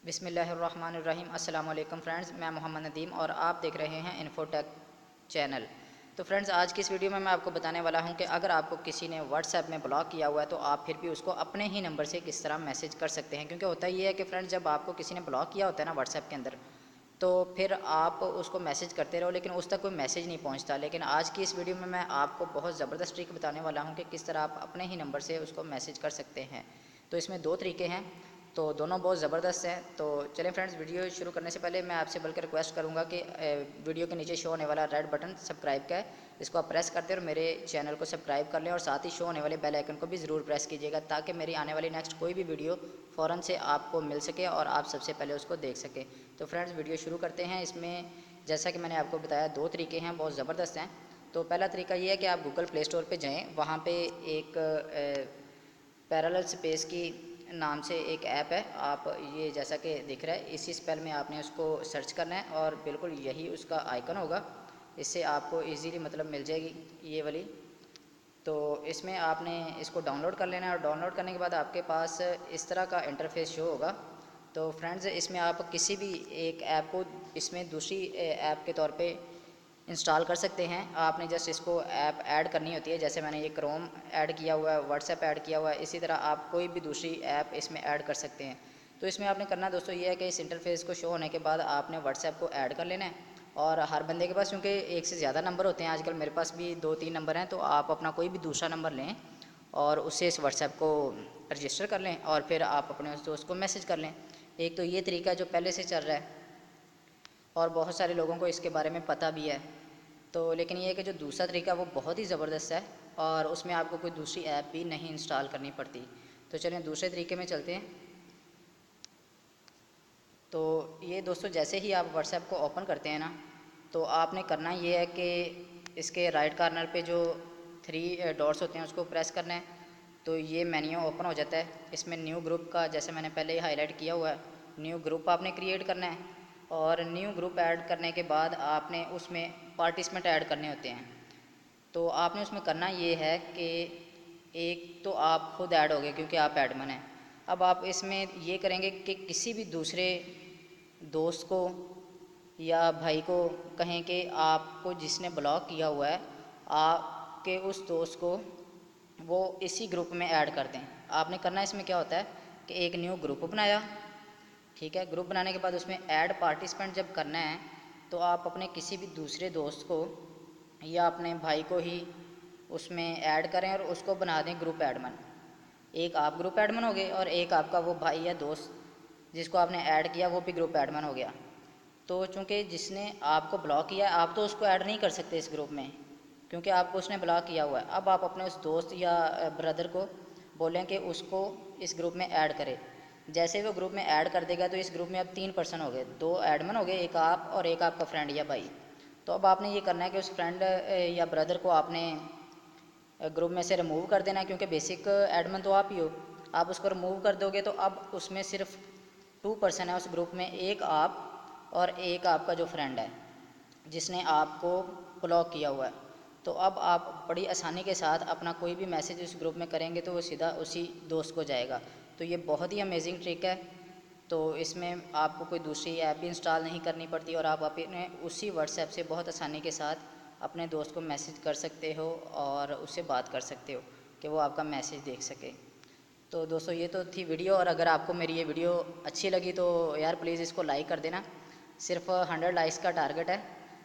बिस्मिल्लाहिर्रहमानिर्रहीम। अस्सलाम वालेकुम फ्रेंड्स, मैं मोहम्मद नदीम और आप देख रहे हैं इन्फोटेक चैनल। तो फ्रेंड्स, आज की इस वीडियो में मैं आपको बताने वाला हूं कि अगर आपको किसी ने व्हाट्सएप में ब्लॉक किया हुआ है तो आप फिर भी उसको अपने ही नंबर से किस तरह मैसेज कर सकते हैं। क्योंकि होता ये है कि फ्रेंड्स, जब आपको किसी ने ब्लॉक किया होता है ना व्हाट्सएप के अंदर, तो फिर आप उसको मैसेज करते रहो लेकिन उस तक कोई मैसेज नहीं पहुंचता। लेकिन आज की इस वीडियो में मैं आपको बहुत ज़बरदस्त ट्रिक बताने वाला हूं कि किस तरह आप अपने ही नंबर से उसको मैसेज कर सकते हैं। तो इसमें दो तरीके हैं, तो दोनों बहुत ज़बरदस्त हैं। तो चलें फ्रेंड्स, वीडियो शुरू करने से पहले मैं आपसे बल्कि रिक्वेस्ट करूंगा कि वीडियो के नीचे शो होने वाला रेड बटन सब्सक्राइब का है, इसको आप प्रेस करते हैं और मेरे चैनल को सब्सक्राइब कर लें और साथ ही शो होने वाले बेल आइकन को भी ज़रूर प्रेस कीजिएगा ताकि मेरी आने वाली नेक्स्ट कोई भी वीडियो फ़ौरन से आपको मिल सके और आप सबसे पहले उसको देख सकें। तो फ्रेंड्स, वीडियो शुरू करते हैं। इसमें जैसा कि मैंने आपको बताया, दो तरीके हैं, बहुत ज़बरदस्त हैं। तो पहला तरीका ये है कि आप गूगल प्ले स्टोर पर जाएँ, वहाँ पर एक पैरेलल स्पेस की नाम से एक ऐप है। आप ये जैसा कि दिख रहा है इसी स्पेल में आपने उसको सर्च करना है और बिल्कुल यही उसका आइकन होगा, इससे आपको इजीली मतलब मिल जाएगी ये वाली। तो इसमें आपने इसको डाउनलोड कर लेना है और डाउनलोड करने के बाद आपके पास इस तरह का इंटरफेस शो होगा। तो फ्रेंड्स, इसमें आप किसी भी एक ऐप को इसमें दूसरी ऐप के तौर पे इंस्टॉल कर सकते हैं। आपने जस्ट इसको ऐप ऐड करनी होती है, जैसे मैंने ये क्रोम ऐड किया हुआ है, व्हाट्सएप ऐड किया हुआ है, इसी तरह आप कोई भी दूसरी ऐप इसमें ऐड कर सकते हैं। तो इसमें आपने करना दोस्तों ये है कि इस इंटरफेस को शो होने के बाद आपने व्हाट्सएप को ऐड कर लेना है। और हर बंदे के पास क्योंकि एक से ज़्यादा नंबर होते हैं, आजकल मेरे पास भी 2-3 नंबर हैं, तो आप अपना कोई भी दूसरा नंबर लें और उससे इस व्हाट्सएप को रजिस्टर कर लें और फिर आप अपने उस दोस्त को मैसेज कर लें। एक तो ये तरीका जो पहले से चल रहा है और बहुत सारे लोगों को इसके बारे में पता भी है। तो लेकिन ये है कि जो दूसरा तरीका वो बहुत ही ज़बरदस्त है और उसमें आपको कोई दूसरी ऐप भी नहीं इंस्टॉल करनी पड़ती। तो चलिए दूसरे तरीके में चलते हैं। तो ये दोस्तों, जैसे ही आप व्हाट्सएप को ओपन करते हैं ना, तो आपने करना ये है कि इसके राइट कॉर्नर पे जो 3 डॉट्स होते हैं उसको प्रेस करना है। तो ये मेन्यू ओपन हो जाता है। इसमें न्यू ग्रुप का, जैसे मैंने पहले ही हाईलाइट किया हुआ है, न्यू ग्रुप आपने क्रिएट करना है। और न्यू ग्रुप ऐड करने के बाद आपने उसमें पार्टिसिपेंट ऐड करने होते हैं। तो आपने उसमें करना ये है कि एक तो आप खुद ऐड होगे क्योंकि आप एडमिन हैं। अब आप इसमें ये करेंगे कि किसी भी दूसरे दोस्त को या भाई को कहें कि आपको जिसने ब्लॉक किया हुआ है, आपके उस दोस्त को वो इसी ग्रुप में ऐड कर दें। आपने करना इसमें क्या होता है कि एक न्यू ग्रुप बनाया, ठीक है। ग्रुप बनाने के बाद उसमें ऐड पार्टिसिपेंट जब करना है तो आप अपने किसी भी दूसरे दोस्त को या अपने भाई को ही उसमें ऐड करें और उसको बना दें ग्रुप एडमिन। एक आप ग्रुप एडमिन हो गए और एक आपका वो भाई या दोस्त जिसको आपने ऐड किया वो भी ग्रुप एडमिन हो गया। तो चूँकि जिसने आपको ब्लॉक किया है, आप तो उसको ऐड नहीं कर सकते इस ग्रुप में क्योंकि आपको उसने ब्लॉक किया हुआ है। अब आप अपने उस दोस्त या ब्रदर को बोलें कि उसको इस ग्रुप में ऐड करे। जैसे वो ग्रुप में ऐड कर देगा तो इस ग्रुप में अब 3 पर्सन हो गए, 2 एडमिन हो गए, एक आप और एक आपका फ्रेंड या भाई। तो अब आपने ये करना है कि उस फ्रेंड या ब्रदर को आपने ग्रुप में से रिमूव कर देना है क्योंकि बेसिक एडमिन तो आप ही हो। आप उसको रिमूव कर दोगे तो अब उसमें सिर्फ 2 पर्सन है उस ग्रुप में, एक आप और एक आपका जो फ्रेंड है जिसने आपको ब्लॉक किया हुआ है। तो अब आप बड़ी आसानी के साथ अपना कोई भी मैसेज उस ग्रुप में करेंगे तो वो सीधा उसी दोस्त को जाएगा। तो ये बहुत ही अमेजिंग ट्रिक है। तो इसमें आपको कोई दूसरी ऐप भी इंस्टॉल नहीं करनी पड़ती और आप अपने उसी व्हाट्सएप से बहुत आसानी के साथ अपने दोस्त को मैसेज कर सकते हो और उससे बात कर सकते हो कि वो आपका मैसेज देख सके। तो दोस्तों, ये तो थी वीडियो और अगर आपको मेरी ये वीडियो अच्छी लगी तो यार प्लीज़ इसको लाइक कर देना। सिर्फ 100 लाइक्स का टारगेट है,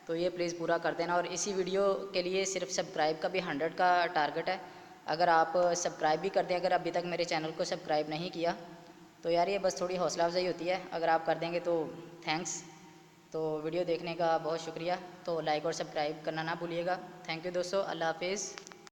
तो ये प्लीज़ पूरा कर देना। और इसी वीडियो के लिए सिर्फ सब्सक्राइब का भी 100 का टारगेट है। अगर आप सब्सक्राइब भी कर दें, अगर अभी तक मेरे चैनल को सब्सक्राइब नहीं किया तो यार ये बस थोड़ी हौसला अफजाई होती है, अगर आप कर देंगे तो थैंक्स। तो वीडियो देखने का बहुत शुक्रिया। तो लाइक और सब्सक्राइब करना ना भूलिएगा। थैंक यू दोस्तों, अल्लाह हाफिज़।